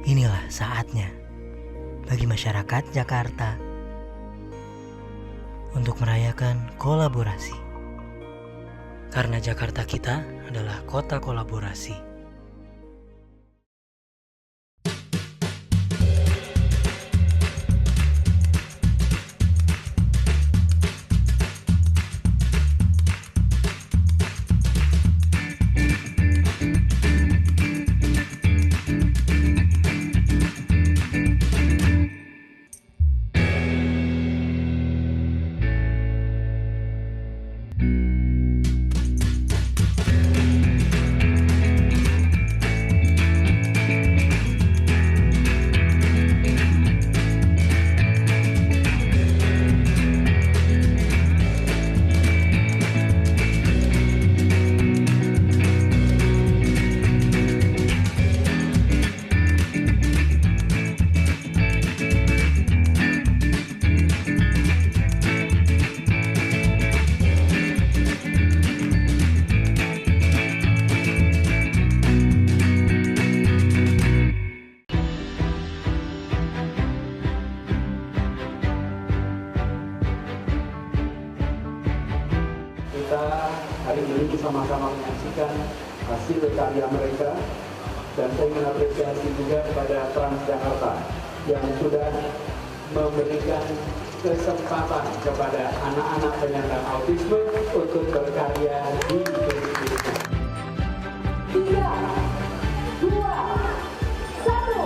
Inilah saatnya bagi masyarakat Jakarta untuk merayakan kolaborasi. Karena Jakarta kita adalah kota kolaborasi. Kita hari ini sama-sama menyaksikan hasil karya mereka, dan saya ingin apresiasi juga kepada Transjakarta yang sudah memberikan kesempatan kepada anak-anak penyandang autisme untuk berkarya di Indonesia. 3, 2, 1.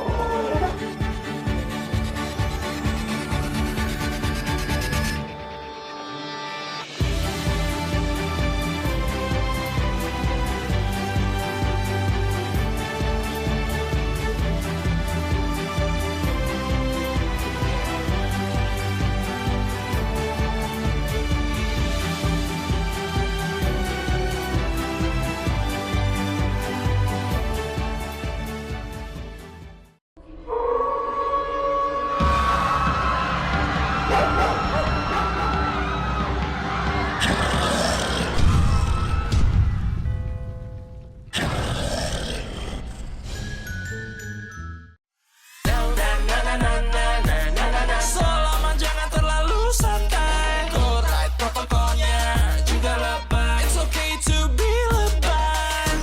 Selama jangan terlalu santai, go right protokolnya juga lebay. It's okay to be lebay.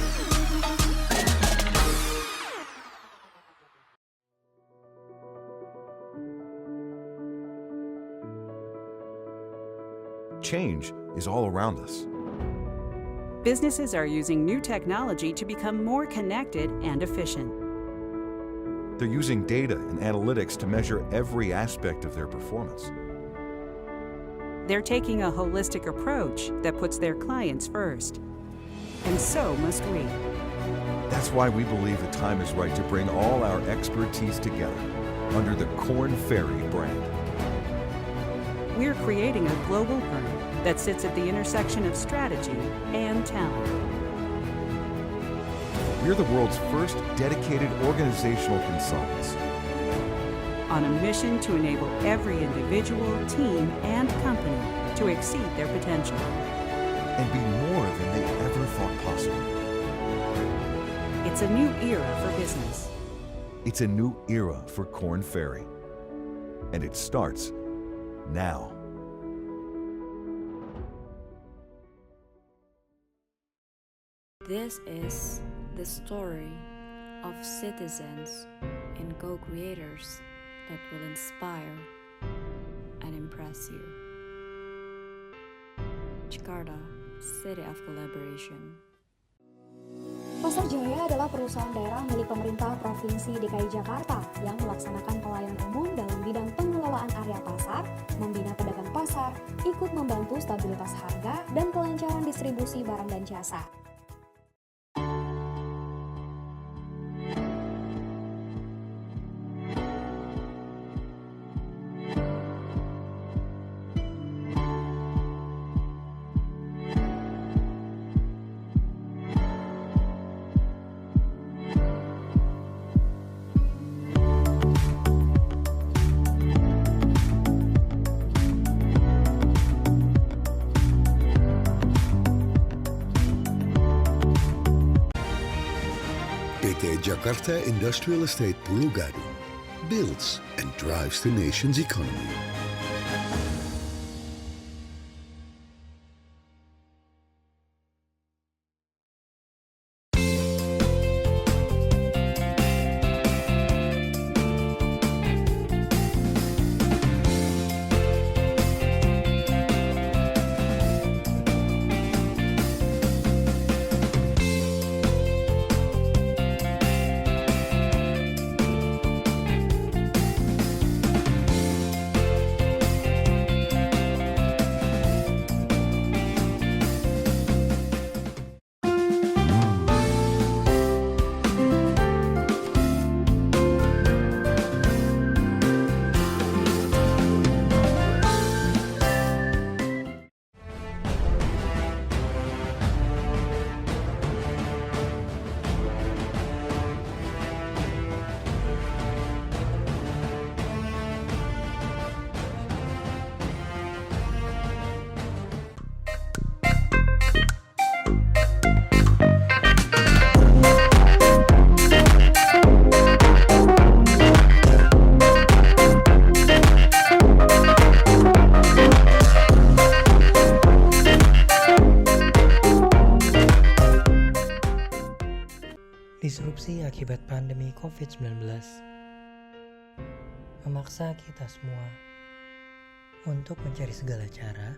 Change is all around us. Businesses are using new technology to become more connected and efficient. They're using data and analytics to measure every aspect of their performance. They're taking a holistic approach that puts their clients first. And so must we. That's why we believe the time is right to bring all our expertise together under the Korn Ferry brand. We're creating a global firm that sits at the intersection of strategy and talent. We're the world's first dedicated organizational consultants. On a mission to enable every individual, team, and company to exceed their potential. And be more than they ever thought possible. It's a new era for business. It's a new era for Korn Ferry. And it starts now. This is the story of citizens and co-creators that will inspire and impress you. Jakarta, City of Collaboration. Pasar Jaya adalah perusahaan daerah milik pemerintah Provinsi DKI Jakarta yang melaksanakan pelayanan umum dalam bidang pengelolaan area pasar, membina pedagang pasar, ikut membantu stabilitas harga, dan kelancaran distribusi barang dan jasa. Jakarta Industrial Estate Pulau Gadung builds and drives the nation's economy. Disrupsi akibat pandemi COVID-19 memaksa kita semua untuk mencari segala cara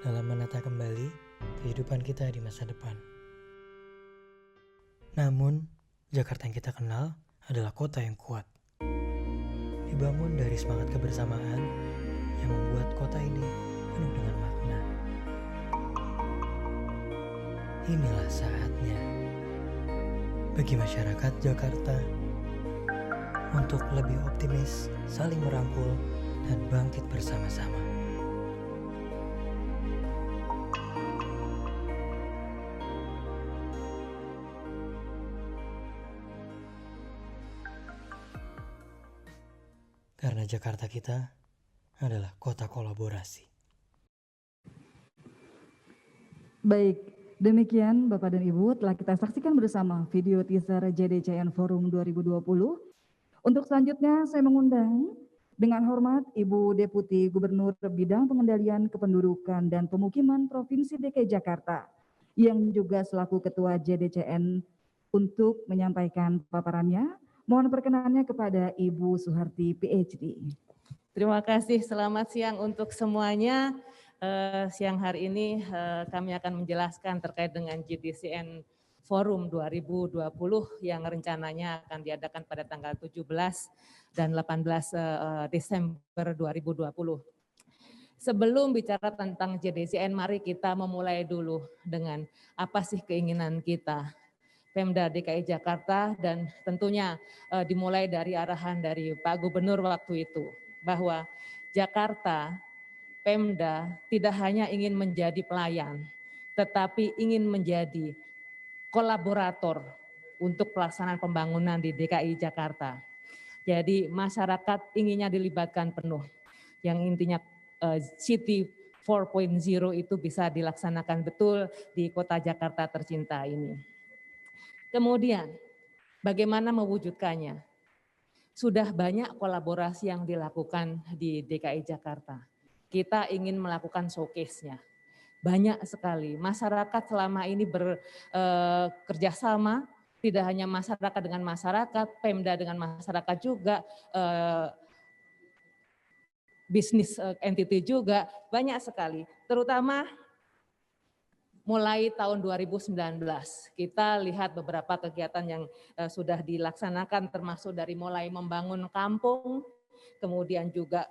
dalam menata kembali kehidupan kita di masa depan. Namun, Jakarta yang kita kenal adalah kota yang kuat. Dibangun dari semangat kebersamaan yang membuat kota ini penuh dengan makna. Inilah saatnya bagi masyarakat Jakarta untuk lebih optimis, saling merangkul, dan bangkit bersama-sama. Karena Jakarta kita adalah kota kolaborasi. Baik, demikian Bapak dan Ibu telah kita saksikan bersama video teaser JDCN Forum 2020. Untuk selanjutnya saya mengundang dengan hormat Ibu Deputi Gubernur Bidang Pengendalian Kependudukan dan Pemukiman Provinsi DKI Jakarta yang juga selaku Ketua JDCN untuk menyampaikan paparannya. Mohon perkenannya kepada Ibu Suharti PhD. Terima kasih, selamat siang untuk semuanya. Siang hari ini kami akan menjelaskan terkait dengan JDCN Forum 2020 yang rencananya akan diadakan pada tanggal 17 dan 18 Desember 2020. Sebelum bicara tentang JDCN, mari kita memulai dulu dengan apa sih keinginan kita, Pemda DKI Jakarta, dan tentunya dimulai dari arahan dari Pak Gubernur waktu itu, bahwa Jakarta, Pemda tidak hanya ingin menjadi pelayan, tetapi ingin menjadi kolaborator untuk pelaksanaan pembangunan di DKI Jakarta. Jadi masyarakat inginnya dilibatkan penuh, yang intinya City 4.0 itu bisa dilaksanakan betul di kota Jakarta tercinta ini. Kemudian, bagaimana mewujudkannya? Sudah banyak kolaborasi yang dilakukan di DKI Jakarta. Kita ingin melakukan showcase-nya. Banyak sekali. Masyarakat selama ini bekerjasama, tidak hanya masyarakat dengan masyarakat, Pemda dengan masyarakat juga, bisnis entity juga, banyak sekali. Terutama mulai tahun 2019, kita lihat beberapa kegiatan yang sudah dilaksanakan, termasuk dari mulai membangun kampung, kemudian juga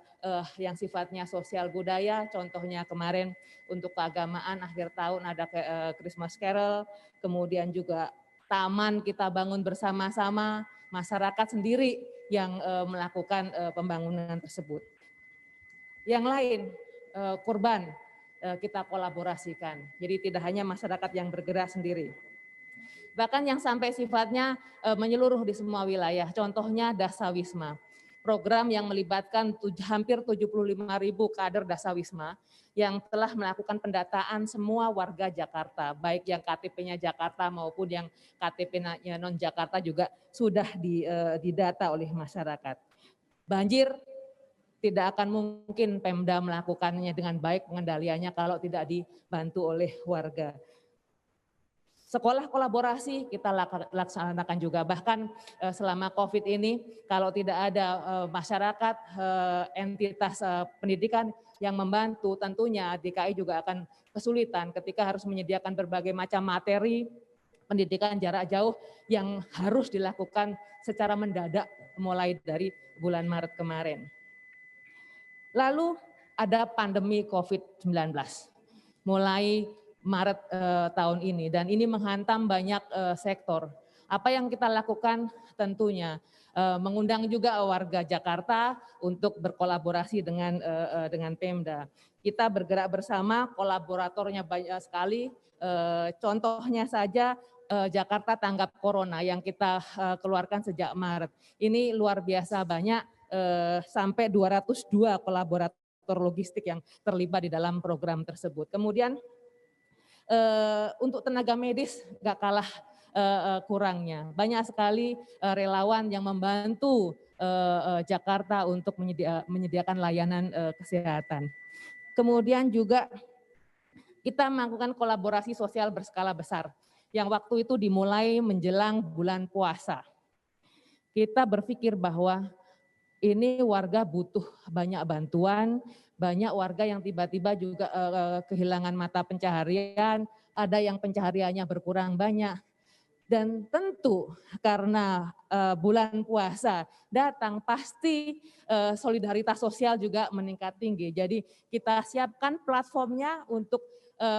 yang sifatnya sosial budaya, contohnya kemarin untuk keagamaan akhir tahun ada Christmas Carol, kemudian juga taman kita bangun bersama-sama, masyarakat sendiri yang melakukan pembangunan tersebut. Yang lain, kurban, kita kolaborasikan. Jadi tidak hanya masyarakat yang bergerak sendiri. Bahkan yang sampai sifatnya menyeluruh di semua wilayah. Contohnya Dasawisma. program yang melibatkan hampir 75.000 kader Dasawisma yang telah melakukan pendataan semua warga Jakarta, baik yang KTP-nya Jakarta maupun yang KTP-nya non-Jakarta juga sudah didata oleh masyarakat. Banjir tidak akan mungkin Pemda melakukannya dengan baik pengendaliannya kalau tidak dibantu oleh warga. Sekolah kolaborasi kita laksanakan juga, bahkan selama COVID ini kalau tidak ada masyarakat, entitas pendidikan yang membantu, tentunya DKI juga akan kesulitan ketika harus menyediakan berbagai macam materi pendidikan jarak jauh yang harus dilakukan secara mendadak mulai dari bulan Maret kemarin. Lalu ada pandemi COVID-19 mulai Maret tahun ini, dan ini menghantam banyak sektor. Apa yang kita lakukan tentunya mengundang juga warga Jakarta untuk berkolaborasi dengan Pemda. Kita bergerak bersama, kolaboratornya banyak sekali. Contohnya saja Jakarta Tanggap Corona yang kita keluarkan sejak Maret. Ini luar biasa banyak, sampai 202 kolaborator logistik yang terlibat di dalam program tersebut. Kemudian untuk tenaga medis gak kalah kurangnya. Banyak sekali relawan yang membantu Jakarta untuk menyediakan layanan kesehatan. Kemudian juga kita melakukan kolaborasi sosial berskala besar yang waktu itu dimulai menjelang bulan puasa. Kita berpikir bahwa ini warga butuh banyak bantuan, banyak warga yang tiba-tiba juga kehilangan mata pencaharian, ada yang pencahariannya berkurang banyak. Dan tentu karena bulan puasa datang pasti solidaritas sosial juga meningkat tinggi. Jadi kita siapkan platformnya untuk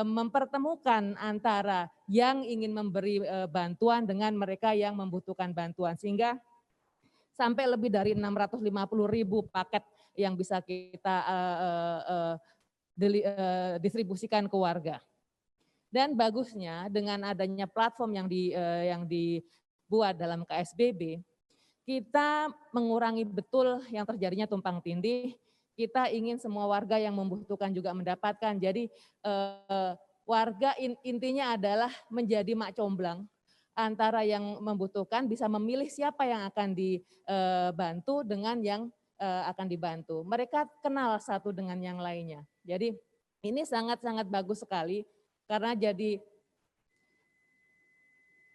mempertemukan antara yang ingin memberi bantuan dengan mereka yang membutuhkan bantuan, sehingga sampai lebih dari 650.000 paket yang bisa kita distribusikan ke warga. Dan bagusnya dengan adanya platform yang dibuat dalam KSBB, kita mengurangi betul yang terjadinya tumpang tindih. Kita ingin semua warga yang membutuhkan juga mendapatkan. Jadi warga intinya adalah menjadi mak comblang antara yang membutuhkan bisa memilih siapa yang akan dibantu dengan yang akan dibantu. Mereka kenal satu dengan yang lainnya. Jadi ini sangat-sangat bagus sekali karena jadi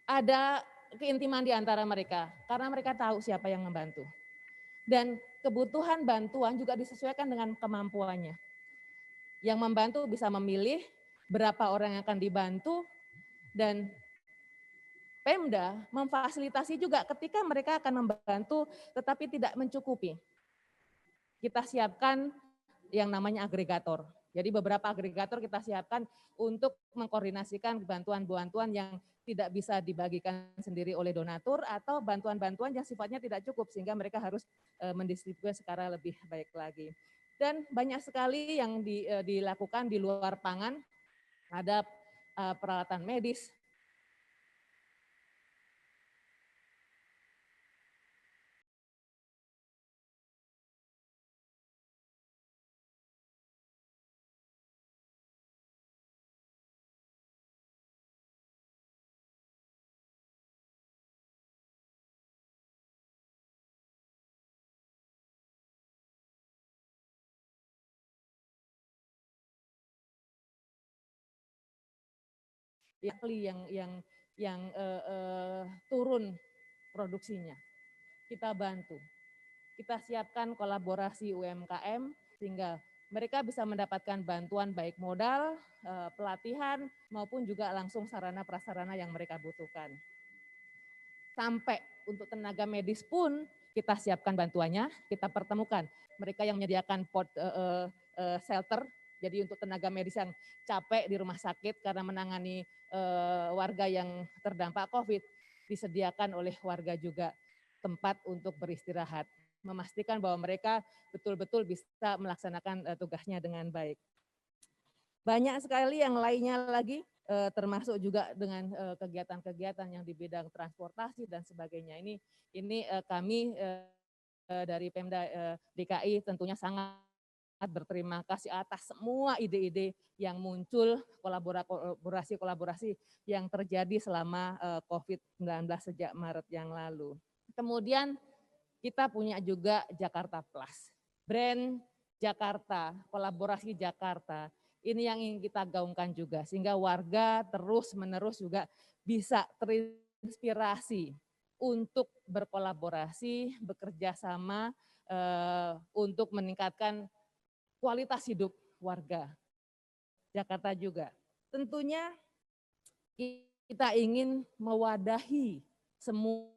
ada keintiman di antara mereka karena mereka tahu siapa yang membantu. Dan kebutuhan bantuan juga disesuaikan dengan kemampuannya. Yang membantu bisa memilih berapa orang yang akan dibantu, dan Pemda memfasilitasi juga ketika mereka akan membantu tetapi tidak mencukupi. Kita siapkan yang namanya agregator. Jadi beberapa agregator kita siapkan untuk mengkoordinasikan bantuan-bantuan yang tidak bisa dibagikan sendiri oleh donatur atau bantuan-bantuan yang sifatnya tidak cukup sehingga mereka harus mendistribusi secara lebih baik lagi. Dan banyak sekali yang dilakukan di luar pangan, ada peralatan medis, yang turun produksinya. Kita bantu. Kita siapkan kolaborasi UMKM sehingga mereka bisa mendapatkan bantuan baik modal, pelatihan maupun juga langsung sarana prasarana yang mereka butuhkan. Sampai untuk tenaga medis pun kita siapkan bantuannya, kita pertemukan mereka yang menyediakan shelter. Jadi untuk tenaga medis yang capek di rumah sakit karena menangani warga yang terdampak COVID, disediakan oleh warga juga tempat untuk beristirahat. Memastikan bahwa mereka betul-betul bisa melaksanakan tugasnya dengan baik. Banyak sekali yang lainnya lagi, termasuk juga dengan kegiatan-kegiatan yang di bidang transportasi dan sebagainya. Ini kami dari Pemda DKI tentunya sangat berterima kasih atas semua ide-ide yang muncul, kolaborasi yang terjadi selama COVID-19 sejak Maret yang lalu. Kemudian kita punya juga Jakarta Plus, brand Jakarta, kolaborasi Jakarta. Ini yang ingin kita gaungkan juga, sehingga warga terus-menerus juga bisa terinspirasi untuk berkolaborasi, bekerja sama untuk meningkatkan kualitas hidup warga Jakarta juga. Tentunya kita ingin mewadahi semua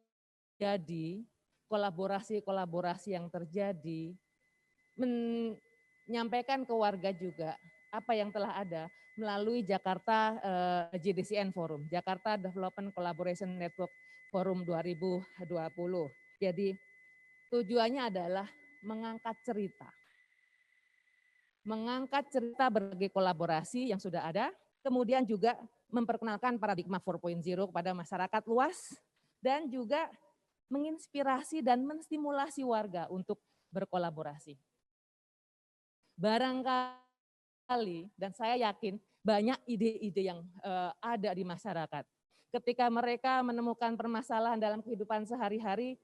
jadi kolaborasi yang terjadi, menyampaikan ke warga juga apa yang telah ada melalui Jakarta JDCN Forum, Jakarta Development Collaboration Network Forum 2020. Jadi tujuannya adalah mengangkat cerita berbagai kolaborasi yang sudah ada, kemudian juga memperkenalkan paradigma 4.0 kepada masyarakat luas, dan juga menginspirasi dan menstimulasi warga untuk berkolaborasi. Barangkali, dan saya yakin banyak ide-ide yang ada di masyarakat. Ketika mereka menemukan permasalahan dalam kehidupan sehari-hari,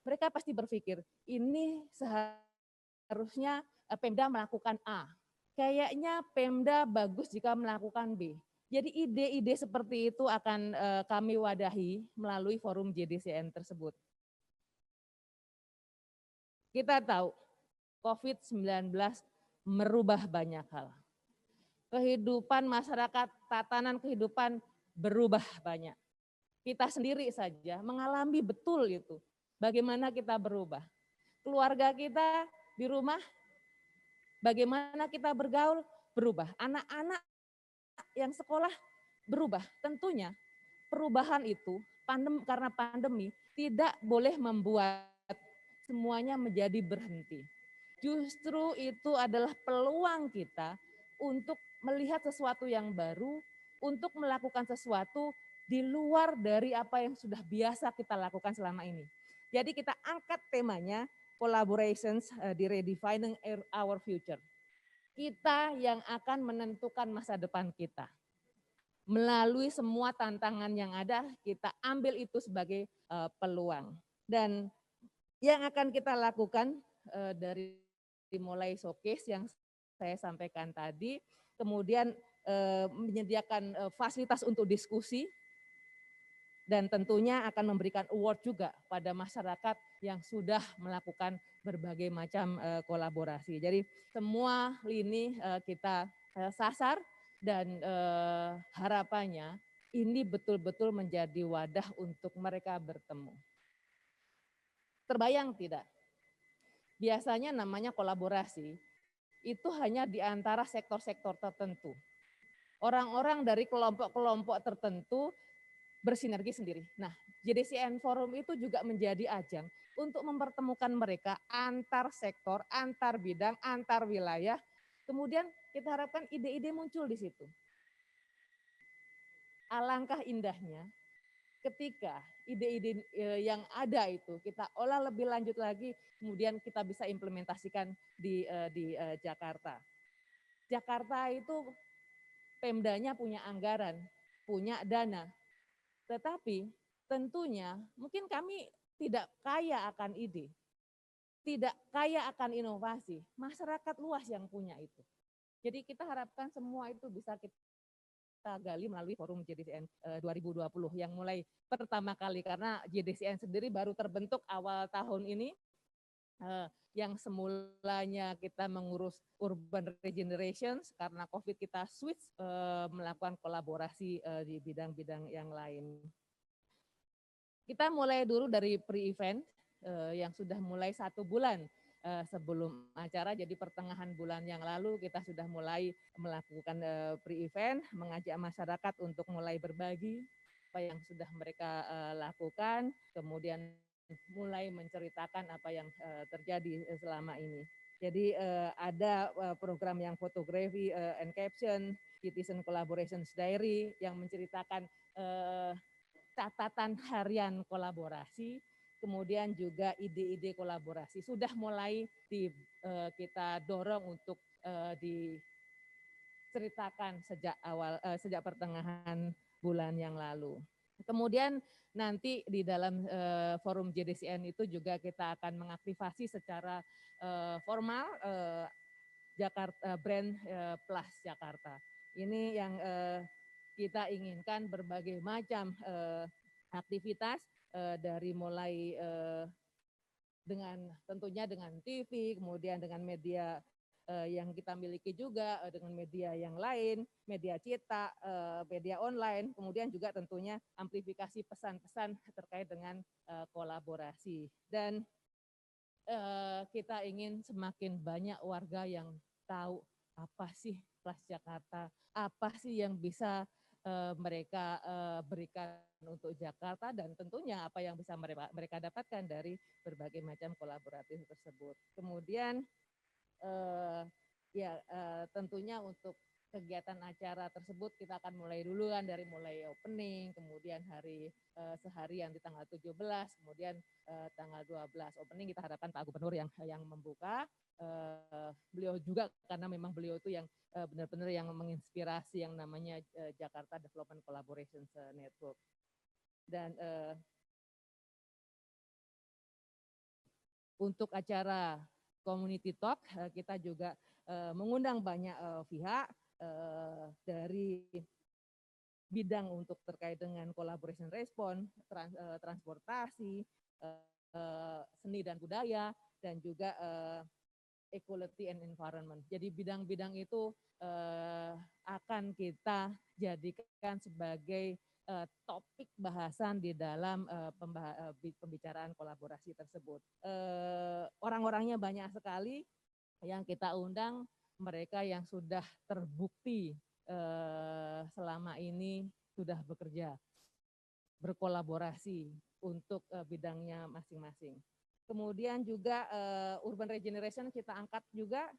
mereka pasti berpikir, ini seharusnya Pemda melakukan A. Kayaknya Pemda bagus jika melakukan B. Jadi ide-ide seperti itu akan kami wadahi melalui forum JDCN tersebut. Kita tahu COVID-19 merubah banyak hal. Kehidupan masyarakat, tatanan kehidupan berubah banyak. Kita sendiri saja mengalami betul itu. Bagaimana kita berubah. Keluarga kita di rumah, bagaimana kita bergaul, berubah. Anak-anak yang sekolah berubah. Tentunya perubahan itu karena pandemi tidak boleh membuat semuanya menjadi berhenti. Justru itu adalah peluang kita untuk melihat sesuatu yang baru, untuk melakukan sesuatu di luar dari apa yang sudah biasa kita lakukan selama ini. Jadi kita angkat temanya collaborations di redefining our future. Kita yang akan menentukan masa depan kita. Melalui semua tantangan yang ada, kita ambil itu sebagai peluang. Dan yang akan kita lakukan dari mulai showcase yang saya sampaikan tadi, kemudian menyediakan fasilitas untuk diskusi, dan tentunya akan memberikan award juga pada masyarakat yang sudah melakukan berbagai macam kolaborasi. Jadi semua lini kita sasar, dan harapannya ini betul-betul menjadi wadah untuk mereka bertemu. Terbayang tidak? Biasanya namanya kolaborasi itu hanya di antara sektor-sektor tertentu. Orang-orang dari kelompok-kelompok tertentu bersinergi sendiri. Nah, JDCN Forum itu juga menjadi ajang untuk mempertemukan mereka antar sektor, antar bidang, antar wilayah. Kemudian kita harapkan ide-ide muncul di situ. Alangkah indahnya ketika ide-ide yang ada itu kita olah lebih lanjut lagi, kemudian kita bisa implementasikan di Jakarta. Jakarta itu Pemdanya punya anggaran, punya dana, tetapi tentunya mungkin kami tidak kaya akan ide, tidak kaya akan inovasi, masyarakat luas yang punya itu. Jadi kita harapkan semua itu bisa kita gali melalui forum JDCN 2020 yang mulai pertama kali, karena JDCN sendiri baru terbentuk awal tahun ini, yang semulanya kita mengurus urban regeneration, karena COVID kita switch melakukan kolaborasi di bidang-bidang yang lain. Kita mulai dulu dari pre-event yang sudah mulai 1 bulan sebelum acara, jadi pertengahan bulan yang lalu kita sudah mulai melakukan pre-event, mengajak masyarakat untuk mulai berbagi apa yang sudah mereka lakukan, kemudian mulai menceritakan apa yang terjadi selama ini. Jadi ada program yang fotografi and caption, Citizen Collaborations Diary yang menceritakan catatan harian kolaborasi, kemudian juga ide-ide kolaborasi sudah mulai kita dorong untuk diceritakan sejak pertengahan bulan yang lalu. Kemudian nanti di dalam forum JDCN itu juga kita akan mengaktifasi secara formal Jakarta Brand Plus Jakarta. Ini yang kita inginkan berbagai macam aktivitas dari mulai tentunya dengan TV, kemudian dengan media yang kita miliki juga, dengan media yang lain, media cetak, media online, kemudian juga tentunya amplifikasi pesan-pesan terkait dengan kolaborasi. Dan kita ingin semakin banyak warga yang tahu apa sih Plus Jakarta, apa sih yang bisa mereka berikan untuk Jakarta, dan tentunya apa yang bisa mereka dapatkan dari berbagai macam kolaboratif tersebut. Kemudian tentunya untuk kegiatan acara tersebut kita akan mulai duluan dari mulai opening, kemudian seharian di tanggal 17, kemudian tanggal 12 opening kita harapkan Pak Gubernur yang membuka. Beliau juga karena memang beliau itu yang benar-benar yang menginspirasi yang namanya Jakarta Development Collaborations Network. Dan untuk acara Community Talk kita juga mengundang banyak pihak dari bidang untuk terkait dengan collaboration response, transportasi, seni dan budaya, dan juga equality and environment. Jadi bidang-bidang itu akan kita jadikan sebagai topik bahasan di dalam pembicaraan kolaborasi tersebut. Orang-orangnya banyak sekali yang kita undang, mereka yang sudah terbukti selama ini sudah bekerja, berkolaborasi untuk bidangnya masing-masing. Kemudian juga urban regeneration kita angkat juga,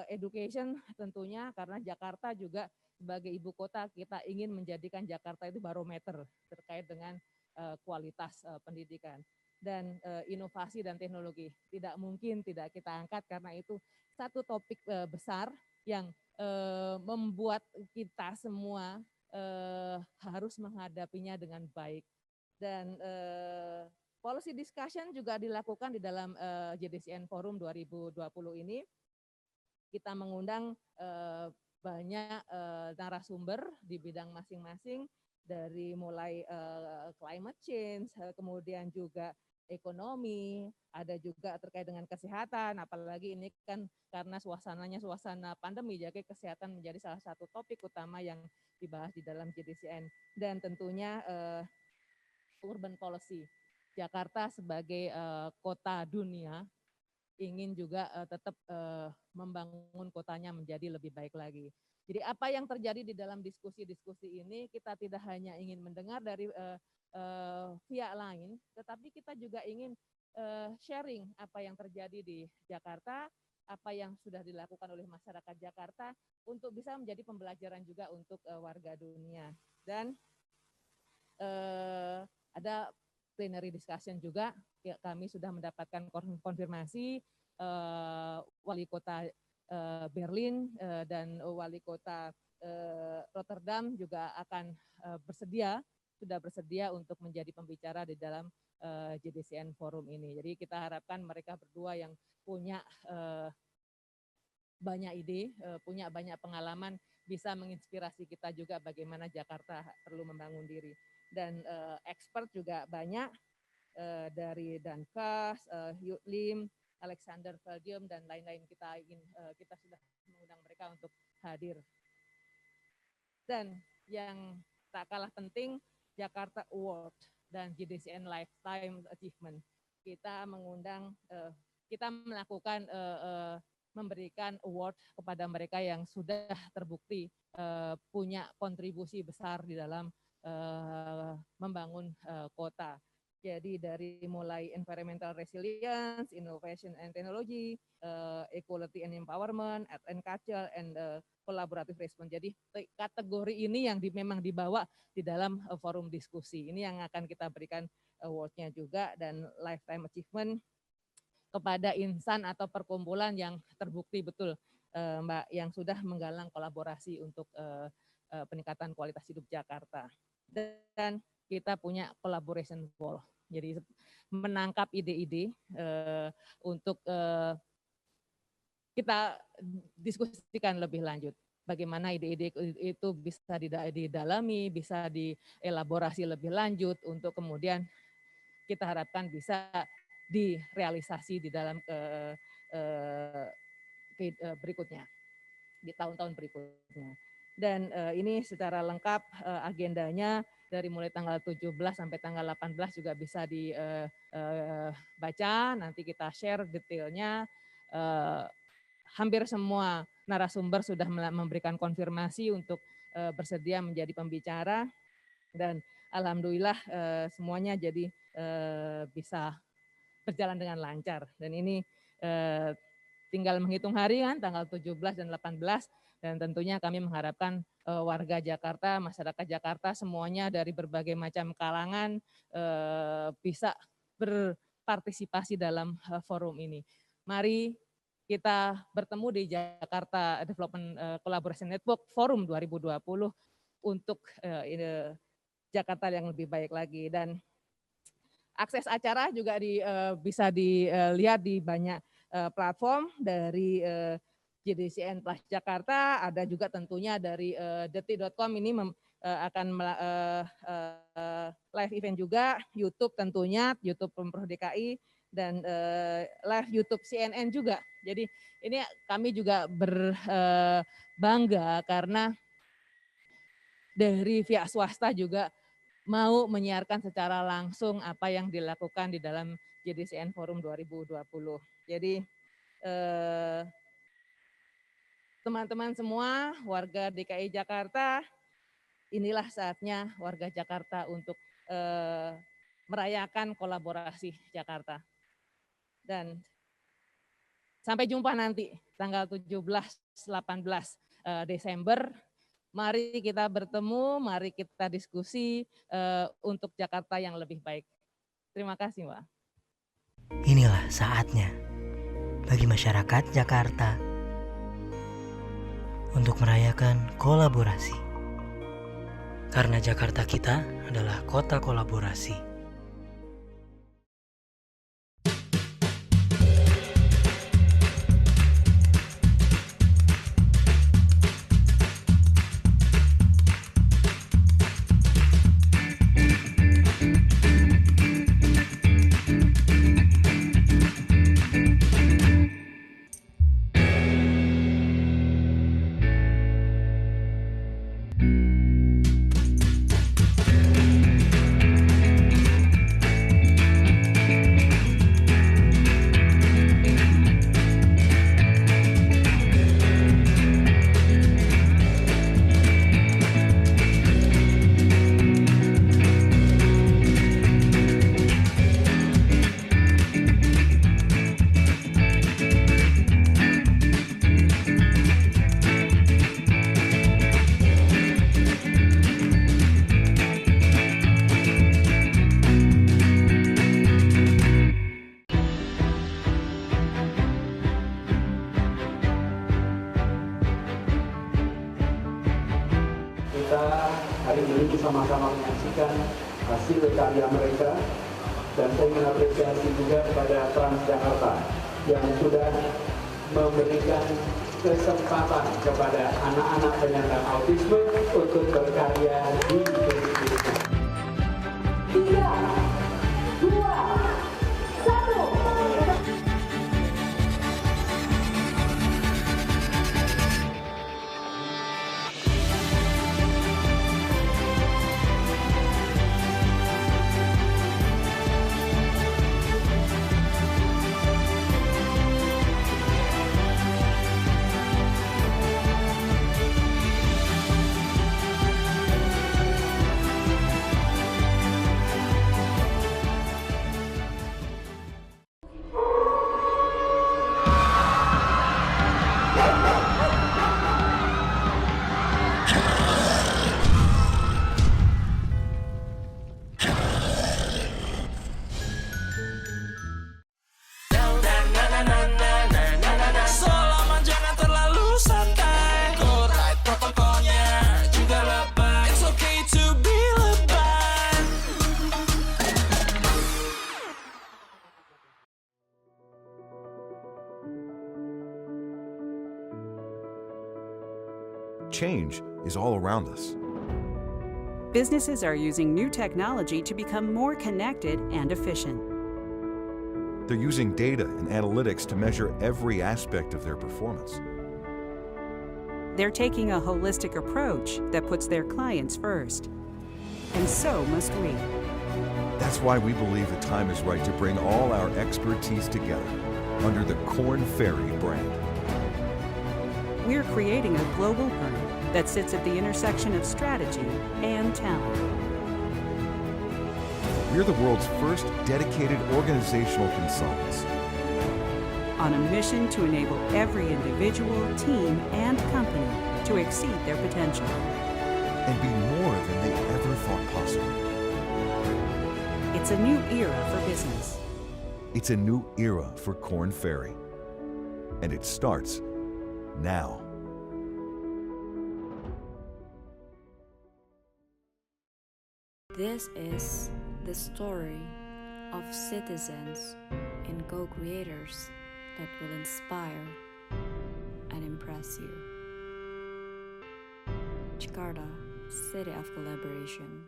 education tentunya karena Jakarta juga sebagai ibu kota kita ingin menjadikan Jakarta itu barometer terkait dengan kualitas pendidikan. Dan inovasi dan teknologi tidak mungkin tidak kita angkat karena itu satu topik besar yang membuat kita semua harus menghadapinya dengan baik. Dan policy discussion juga dilakukan di dalam JDCN Forum 2020 ini. Kita mengundang banyak narasumber di bidang masing-masing, dari mulai climate change, kemudian juga ekonomi, ada juga terkait dengan kesehatan, apalagi ini kan karena suasana pandemi, jadi kesehatan menjadi salah satu topik utama yang dibahas di dalam JDCN. Dan tentunya urban policy, Jakarta sebagai kota dunia ingin juga tetap membangun kotanya menjadi lebih baik lagi. Jadi apa yang terjadi di dalam diskusi-diskusi ini, kita tidak hanya ingin mendengar dari pihak lain, tetapi kita juga ingin sharing apa yang terjadi di Jakarta, apa yang sudah dilakukan oleh masyarakat Jakarta untuk bisa menjadi pembelajaran juga untuk warga dunia. Dan ada plenary discussion juga, kami sudah mendapatkan konfirmasi wali kota Berlin dan wali kota Rotterdam juga akan sudah bersedia untuk menjadi pembicara di dalam JDCN Forum ini. Jadi kita harapkan mereka berdua yang punya banyak ide, punya banyak pengalaman, bisa menginspirasi kita juga bagaimana Jakarta perlu membangun diri. Dan expert juga banyak dari Dankas, Yutlim, Alexander Veldium, dan lain-lain. Kita sudah mengundang mereka untuk hadir. Dan yang tak kalah penting, Jakarta Award dan JDCN Lifetime Achievement. Kita mengundang, kita melakukan memberikan award kepada mereka yang sudah terbukti punya kontribusi besar di dalam membangun kota. Jadi dari mulai environmental resilience, innovation and technology, equality and empowerment, art and culture, and collaborative response. Jadi kategori ini yang memang dibawa di dalam forum diskusi. Ini yang akan kita berikan award-nya juga, dan lifetime achievement kepada insan atau perkumpulan yang terbukti betul Mbak, yang sudah menggalang kolaborasi untuk peningkatan kualitas hidup Jakarta. Dan kita punya collaboration wall, jadi menangkap ide-ide untuk kita diskusikan lebih lanjut. Bagaimana ide-ide itu bisa didalami, bisa dielaborasi lebih lanjut untuk kemudian kita harapkan bisa direalisasi di dalam berikutnya, di tahun-tahun berikutnya. Dan ini secara lengkap agendanya dari mulai tanggal 17 sampai tanggal 18 juga bisa dibaca, nanti kita share detailnya. Hampir semua narasumber sudah memberikan konfirmasi untuk bersedia menjadi pembicara, dan alhamdulillah semuanya jadi bisa berjalan dengan lancar. Dan ini tinggal menghitung hari kan, tanggal 17 dan 18, dan tentunya kami mengharapkan warga Jakarta, masyarakat Jakarta semuanya dari berbagai macam kalangan bisa berpartisipasi dalam forum ini. Mari kita bertemu di Jakarta Development Collaboration Network Forum 2020 untuk Jakarta yang lebih baik lagi. Dan akses acara juga bisa dilihat di banyak platform dari JDCN Plus Jakarta, ada juga tentunya dari detik.com ini akan live event juga, YouTube tentunya, YouTube Pemprov DKI, dan live YouTube CNN juga. Jadi ini kami juga berbangga karena dari pihak swasta juga mau menyiarkan secara langsung apa yang dilakukan di dalam JDCN Forum 2020. Jadi teman-teman semua, warga DKI Jakarta, inilah saatnya warga Jakarta untuk merayakan kolaborasi Jakarta. Dan sampai jumpa nanti tanggal 17-18 Desember. Mari kita bertemu, mari kita diskusi untuk Jakarta yang lebih baik. Terima kasih, Mbak. Inilah saatnya bagi masyarakat Jakarta untuk merayakan kolaborasi. Karena Jakarta kita adalah kota kolaborasi. hari ini bersama-sama menyaksikan hasil karya mereka, dan saya mengapresiasi juga kepada Transjakarta yang sudah memberikan kesempatan kepada anak-anak penyandang autisme untuk berkarya di Indonesia. 3, 2, 1. change is all around us. Businesses are using new technology to become more connected and efficient. They're using data and analytics to measure every aspect of their performance. They're taking a holistic approach that puts their clients first. And so must we. That's why we believe the time is right to bring all our expertise together under the Korn Ferry brand. We're creating a global firm that sits at the intersection of strategy and talent. We're the world's first dedicated organizational consultants. On a mission to enable every individual, team, and company to exceed their potential. And be more than they ever thought possible. It's a new era for business. It's a new era for Korn Ferry. And it starts now. This is the story of citizens and co-creators that will inspire and impress you. Jakarta, City of Collaboration.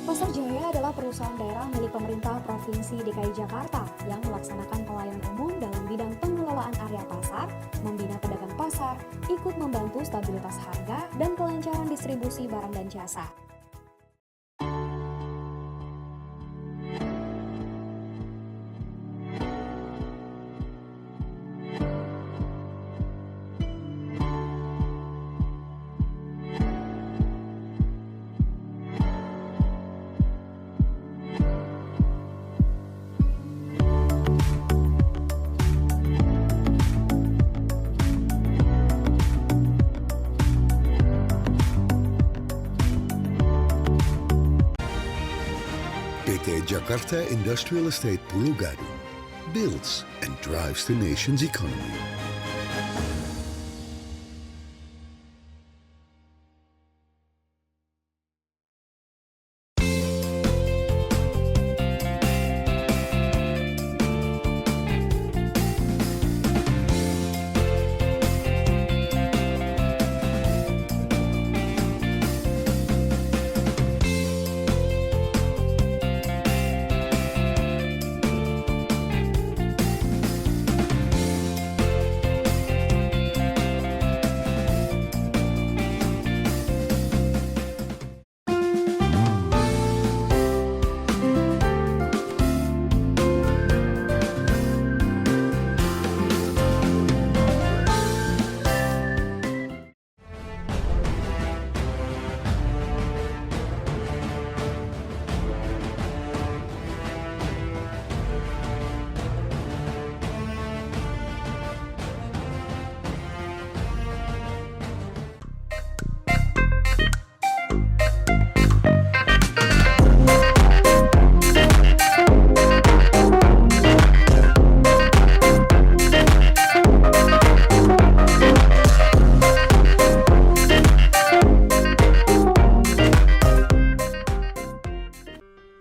Pasar Jaya adalah perusahaan daerah milik pemerintah Provinsi DKI Jakarta yang melaksanakan pelayanan umum dalam bidang pengelolaan area pasar, membina pedagang pasar, ikut membantu stabilitas harga, dan kelancaran distribusi barang dan jasa. PT Jakarta Industrial Estate Pulau Gadung builds and drives the nation's economy.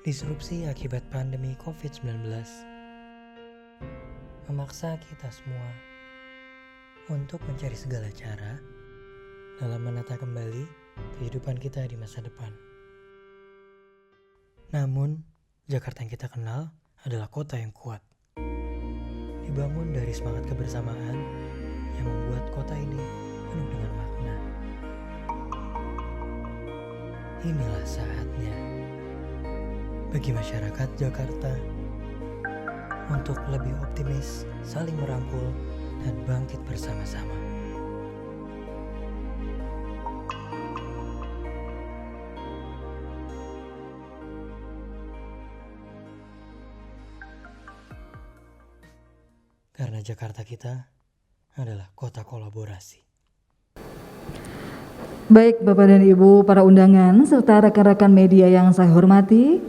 Disrupsi akibat pandemi COVID-19 memaksa kita semua untuk mencari segala cara dalam menata kembali kehidupan kita di masa depan. Namun, Jakarta yang kita kenal adalah kota yang kuat. Dibangun dari semangat kebersamaan yang membuat kota ini penuh dengan makna. Inilah saatnya bagi masyarakat Jakarta untuk lebih optimis, saling merangkul, dan bangkit bersama-sama. Karena Jakarta kita adalah kota kolaborasi. Baik Bapak dan Ibu para undangan serta rekan-rekan media yang saya hormati,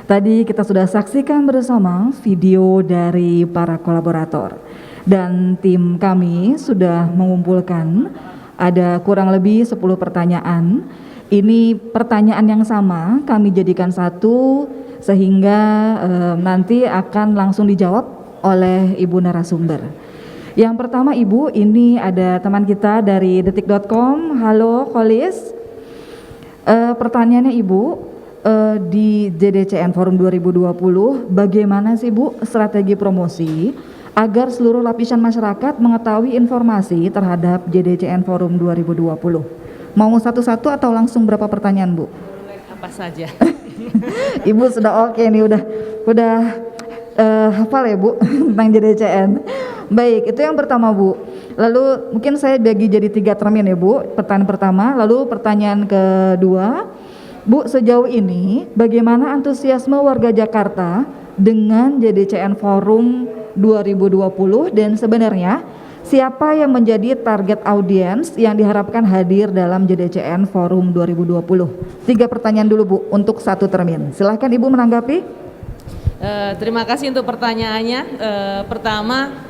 tadi kita sudah saksikan bersama video dari para kolaborator dan tim kami sudah mengumpulkan ada kurang lebih 10 pertanyaan. Ini pertanyaan yang sama kami jadikan satu sehingga nanti akan langsung dijawab oleh Ibu narasumber. Yang pertama Ibu, ini ada teman kita dari detik.com. Halo Kolis. Pertanyaannya Ibu, di JDCN Forum 2020, bagaimana sih Bu strategi promosi agar seluruh lapisan masyarakat mengetahui informasi terhadap JDCN Forum 2020? Mau satu-satu atau langsung berapa pertanyaan Bu? Apa saja. Ibu sudah oke nih, udah hafal ya Bu tentang JDCN. Baik, itu yang pertama Bu. Lalu mungkin saya bagi jadi 3 termin ya Bu. Pertanyaan pertama, lalu pertanyaan kedua, Bu, sejauh ini bagaimana antusiasme warga Jakarta dengan JDCN Forum 2020 dan sebenarnya siapa yang menjadi target audiens yang diharapkan hadir dalam JDCN Forum 2020? 3 pertanyaan dulu Bu untuk 1 termin. Silahkan Ibu menanggapi. Terima kasih untuk pertanyaannya. Pertama,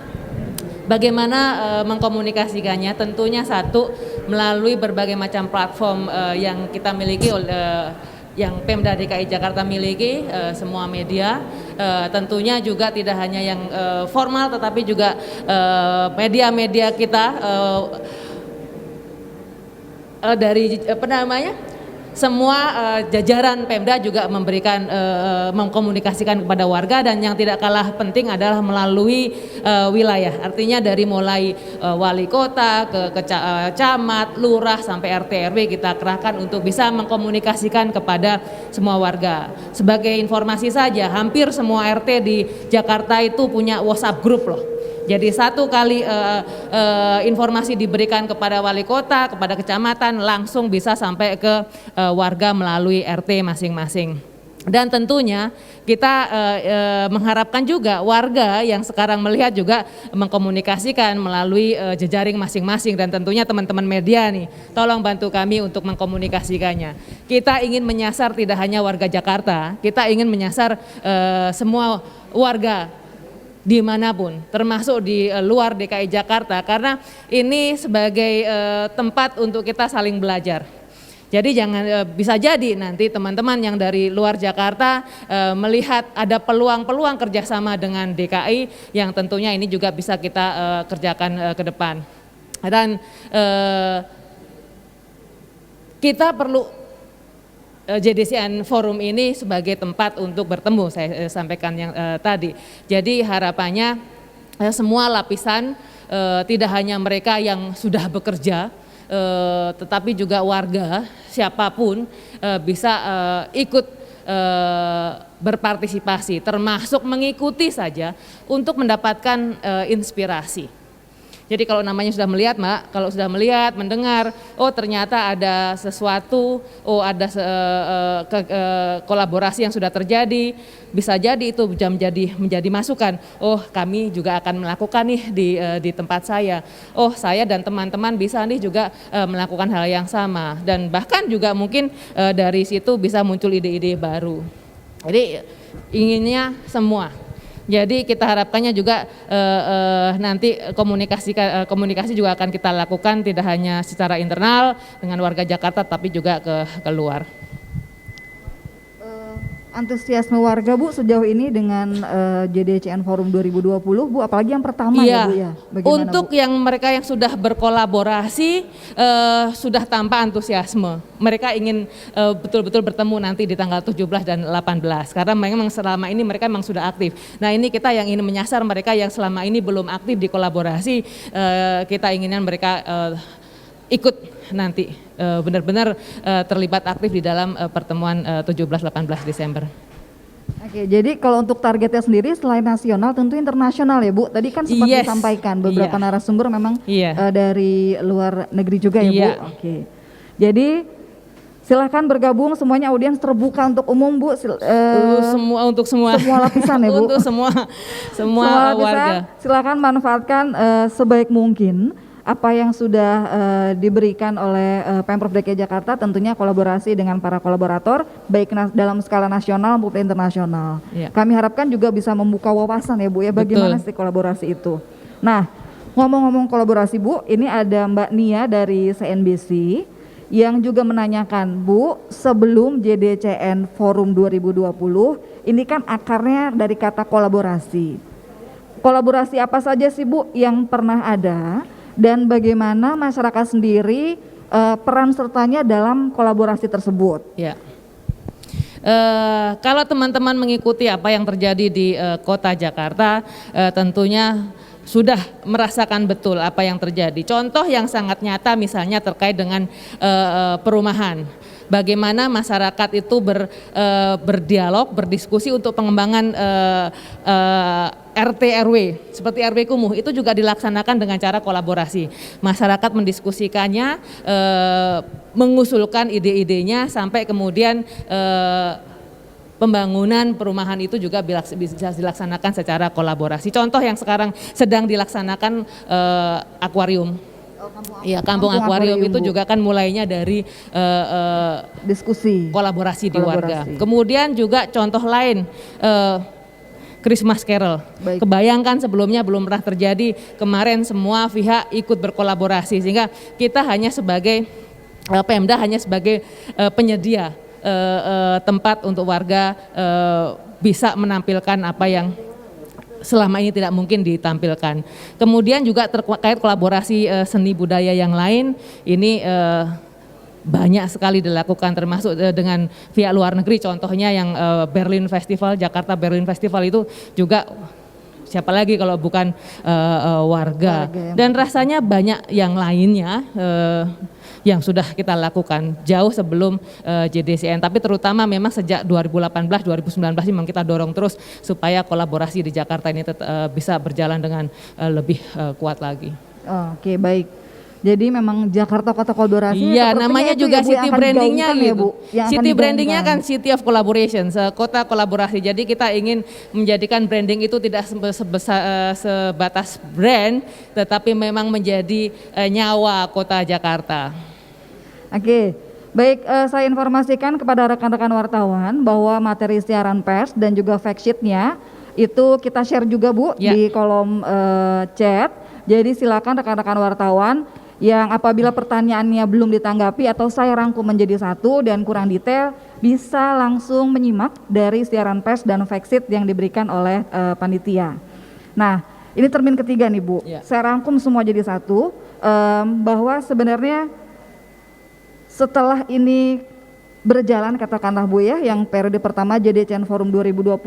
bagaimana mengkomunikasikannya? Tentunya satu, melalui berbagai macam platform yang kita miliki, yang Pemda DKI Jakarta miliki, semua media. Tentunya juga tidak hanya yang formal, tetapi juga media-media kita dari semua jajaran Pemda juga memberikan mengkomunikasikan kepada warga, dan yang tidak kalah penting adalah melalui wilayah. Artinya dari mulai wali kota ke camat, lurah sampai RT RW kita kerahkan untuk bisa mengkomunikasikan kepada semua warga. Sebagai informasi saja, hampir semua RT di Jakarta itu punya WhatsApp group loh. Jadi satu kali informasi diberikan kepada wali kota, kepada kecamatan, langsung bisa sampai ke warga melalui RT masing-masing. Dan tentunya kita mengharapkan juga warga yang sekarang melihat juga mengkomunikasikan melalui jejaring masing-masing, dan tentunya teman-teman media nih, tolong bantu kami untuk mengkomunikasikannya. Kita ingin menyasar tidak hanya warga Jakarta, kita ingin menyasar semua warga dimanapun, termasuk di luar DKI Jakarta, karena ini sebagai tempat untuk kita saling belajar. Jadi jangan, bisa jadi nanti teman-teman yang dari luar Jakarta melihat ada peluang-peluang kerjasama dengan DKI yang tentunya ini juga bisa kita kerjakan ke depan. Dan kita perlu JDCN Forum ini sebagai tempat untuk bertemu, saya sampaikan yang tadi. Jadi harapannya semua lapisan, tidak hanya mereka yang sudah bekerja, tetapi juga warga siapapun bisa ikut berpartisipasi, termasuk mengikuti saja untuk mendapatkan inspirasi. Jadi kalau namanya sudah melihat Mbak, kalau sudah melihat, mendengar, oh ternyata ada sesuatu, oh ada kolaborasi yang sudah terjadi, bisa jadi itu menjadi masukan. Oh kami juga akan melakukan nih di tempat saya. Oh saya dan teman-teman bisa nih juga melakukan hal yang sama, dan bahkan juga mungkin dari situ bisa muncul ide-ide baru. Jadi inginnya semua. Jadi kita harapkannya juga nanti komunikasi juga akan kita lakukan tidak hanya secara internal dengan warga Jakarta, tapi juga ke luar. Antusiasme warga Bu sejauh ini dengan JDCN Forum 2020 Bu, apalagi yang pertama ya Bu ya? Bagaimana, untuk Bu? Yang mereka yang sudah berkolaborasi sudah tanpa antusiasme. Mereka ingin betul-betul bertemu nanti di tanggal 17 dan 18 karena memang selama ini mereka memang sudah aktif. Nah ini kita yang ingin menyasar mereka yang selama ini belum aktif di kolaborasi, kita inginkan mereka ikut nanti benar-benar terlibat aktif di dalam pertemuan 17-18 Desember. Oke, jadi kalau untuk targetnya sendiri selain nasional tentu internasional ya Bu. Tadi kan sempat disampaikan beberapa narasumber memang dari luar negeri juga ya Bu. Oke. Jadi silahkan bergabung, semuanya audiens terbuka untuk umum Bu. Semua lapisan ya Bu. Untuk semua warga. Silahkan manfaatkan sebaik mungkin apa yang sudah diberikan oleh Pemprov DKI Jakarta, tentunya kolaborasi dengan para kolaborator baik dalam skala nasional maupun internasional. Kami harapkan juga bisa membuka wawasan ya Bu ya, bagaimana sih kolaborasi itu. Nah, ngomong-ngomong kolaborasi Bu, ini ada Mbak Nia dari CNBC yang juga menanyakan, Bu, sebelum JDCN Forum 2020, ini kan akarnya dari kata kolaborasi. kolaborasi apa saja sih Bu yang pernah ada dan bagaimana masyarakat sendiri peran sertanya dalam kolaborasi tersebut? Ya. Kalau teman-teman mengikuti apa yang terjadi di Kota Jakarta, tentunya sudah merasakan betul apa yang terjadi. Contoh yang sangat nyata misalnya terkait dengan perumahan. Bagaimana masyarakat itu berdialog, berdiskusi untuk pengembangan RT RW seperti RW Kumuh itu juga dilaksanakan dengan cara kolaborasi. Masyarakat mendiskusikannya, mengusulkan ide-idenya sampai kemudian pembangunan perumahan itu juga bisa dilaksanakan secara kolaborasi. Contoh yang sekarang sedang dilaksanakan akuarium. Iya, kampung akuarium itu juga kan mulainya dari diskusi, kolaborasi di warga. Kemudian juga contoh lain Christmas Carol. Baik. Kebayangkan sebelumnya belum pernah terjadi, kemarin semua pihak ikut berkolaborasi sehingga kita hanya sebagai Pemda hanya sebagai penyedia tempat untuk warga bisa menampilkan apa yang selama ini tidak mungkin ditampilkan. Kemudian juga terkait kolaborasi seni budaya yang lain, ini banyak sekali dilakukan termasuk dengan pihak luar negeri, contohnya yang Berlin Festival, Jakarta Berlin Festival itu juga siapa lagi kalau bukan warga. Dan rasanya banyak yang lainnya yang sudah kita lakukan jauh sebelum JDCN, tapi terutama memang sejak 2018-2019 memang kita dorong terus supaya kolaborasi di Jakarta ini bisa berjalan dengan lebih kuat lagi. Oke, baik. Jadi memang Jakarta Kota Kolaborasi. Iya, namanya juga city brandingnya gitu. City brandingnya kan City of Collaboration, kota kolaborasi. Jadi kita ingin menjadikan branding itu tidak sebatas brand, tetapi memang menjadi nyawa kota Jakarta. Oke, baik, saya informasikan kepada rekan-rekan wartawan bahwa materi siaran pers dan juga fact sheet-nya itu kita share juga Bu di kolom chat. Jadi silakan rekan-rekan wartawan yang apabila pertanyaannya belum ditanggapi atau saya rangkum menjadi satu dan kurang detail, bisa langsung menyimak dari siaran pers dan fact sheet yang diberikan oleh panitia. Nah, ini termin ketiga nih Bu, saya rangkum semua jadi satu, bahwa sebenarnya setelah ini berjalan katakanlah Bu ya, yang periode pertama JDCN Forum 2020,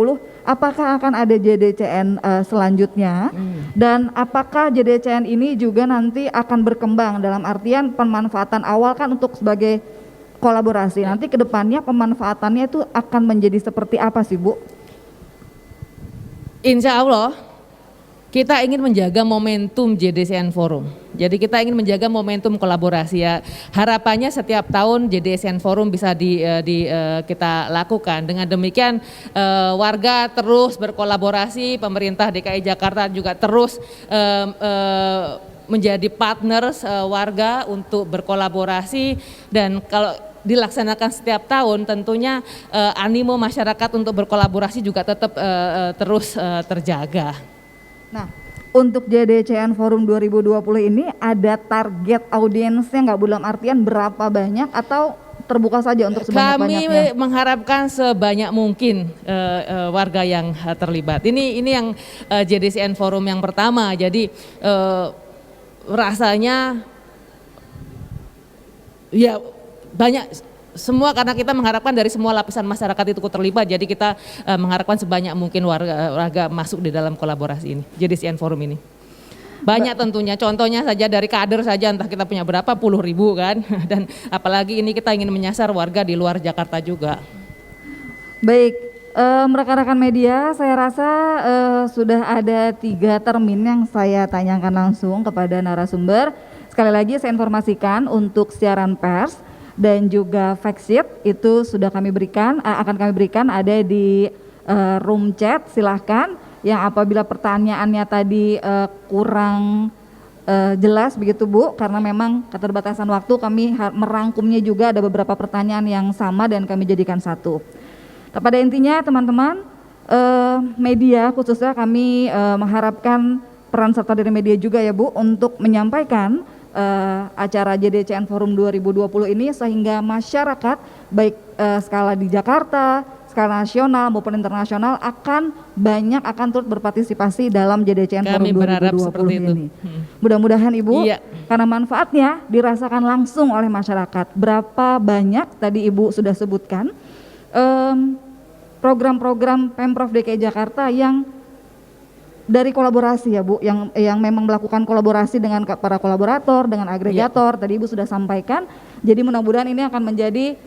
apakah akan ada JDCN selanjutnya dan apakah JDCN ini juga nanti akan berkembang dalam artian pemanfaatan awal kan untuk sebagai kolaborasi, nanti ke depannya pemanfaatannya itu akan menjadi seperti apa sih Bu? Insya Allah kita ingin menjaga momentum JDCN Forum. Jadi kita ingin menjaga momentum kolaborasi ya. Harapannya setiap tahun JDCN Forum bisa kita lakukan. Dengan demikian warga terus berkolaborasi, pemerintah DKI Jakarta juga terus menjadi partners warga untuk berkolaborasi, dan kalau dilaksanakan setiap tahun tentunya animo masyarakat untuk berkolaborasi juga tetap terus terjaga. Nah, untuk JDCN Forum 2020 ini ada target audiensnya nggak Bu, dalam artian berapa banyak atau terbuka saja untuk sebanyak-banyaknya? Kami mengharapkan sebanyak mungkin warga yang terlibat. Ini yang JDCN Forum yang pertama, jadi rasanya ya banyak. Semua karena kita mengharapkan dari semua lapisan masyarakat itu terlibat, jadi kita mengharapkan sebanyak mungkin warga masuk di dalam kolaborasi ini, JDCN Forum ini. Banyak tentunya, contohnya saja dari kader saja entah kita punya berapa puluh ribu kan, dan apalagi ini kita ingin menyasar warga di luar Jakarta juga. Baik, rekan-rekan media, saya rasa sudah ada 3 termin yang saya tanyakan langsung kepada narasumber. Sekali lagi saya informasikan untuk siaran pers dan juga fact sheet itu sudah kami berikan, akan kami berikan ada di room chat, silahkan. Yang apabila pertanyaannya tadi kurang jelas begitu Bu, karena memang keterbatasan waktu kami merangkumnya juga ada beberapa pertanyaan yang sama dan kami jadikan satu. Pada intinya teman-teman media khususnya kami mengharapkan peran serta dari media juga ya Bu untuk menyampaikan acara JDCN Forum 2020 ini sehingga masyarakat baik skala di Jakarta, skala nasional maupun internasional akan turut berpartisipasi dalam JDCN Kami Forum berharap 2020 seperti itu. ini. Mudah-mudahan Ibu, Iya. karena manfaatnya dirasakan langsung oleh masyarakat. Berapa banyak tadi Ibu sudah sebutkan program-program Pemprov DKI Jakarta yang dari kolaborasi ya Bu, yang memang melakukan kolaborasi dengan para kolaborator, dengan agregator, tadi Ibu sudah sampaikan. Jadi mudah-mudahan ini akan menjadi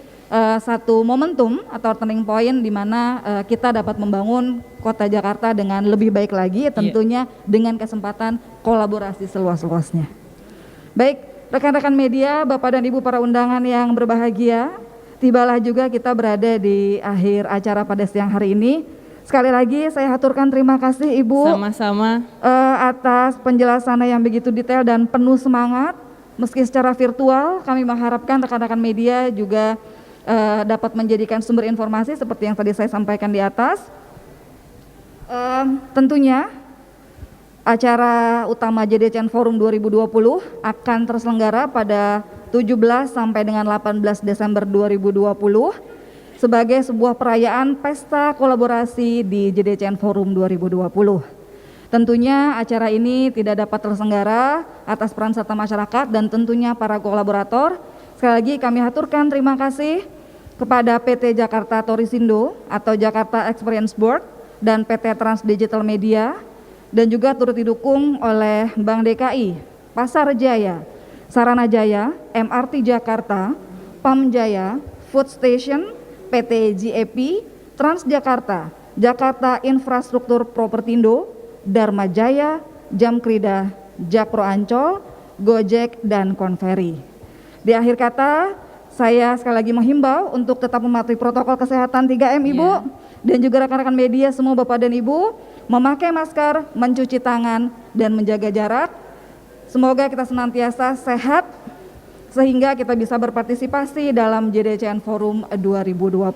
satu momentum atau turning point di mana kita dapat membangun kota Jakarta dengan lebih baik lagi, tentunya dengan kesempatan kolaborasi seluas-luasnya. Baik, rekan-rekan media, Bapak dan Ibu para undangan yang berbahagia, tibalah juga kita berada di akhir acara pada siang hari ini. Sekali lagi saya haturkan terima kasih Ibu Sama-sama. Atas penjelasannya yang begitu detail dan penuh semangat. Meski secara virtual, kami mengharapkan rekan-rekan media juga dapat menjadikan sumber informasi seperti yang tadi saya sampaikan di atas. Tentunya acara utama JDCN Forum 2020 akan terselenggara pada 17 sampai dengan 18 Desember 2020 sebagai sebuah perayaan pesta kolaborasi di JDCN Forum 2020. Tentunya acara ini tidak dapat terselenggara atas peran serta masyarakat dan tentunya para kolaborator. Sekali lagi kami haturkan terima kasih kepada PT Jakarta Torisindo atau Jakarta Experience Board dan PT Trans Digital Media dan juga turut didukung oleh Bank DKI, Pasar Jaya, Sarana Jaya, MRT Jakarta, PAM Jaya, Food Station, PT GEP, Transjakarta, Jakarta Infrastruktur Propertindo, Dharma Jaya, Jamkrida, Jakpro Ancol, Gojek, dan Konferi. Di akhir kata, saya sekali lagi menghimbau untuk tetap mematuhi protokol kesehatan 3M Ibu, dan juga rekan-rekan media semua Bapak dan Ibu, memakai masker, mencuci tangan, dan menjaga jarak. Semoga kita senantiasa sehat, sehingga kita bisa berpartisipasi dalam JDCN Forum 2020.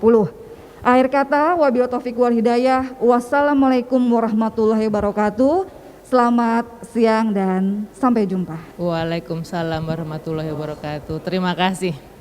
Akhir kata, wabillahi taufiq wal hidayah, wassalamualaikum warahmatullahi wabarakatuh. Selamat siang dan sampai jumpa. Waalaikumsalam warahmatullahi wabarakatuh. Terima kasih.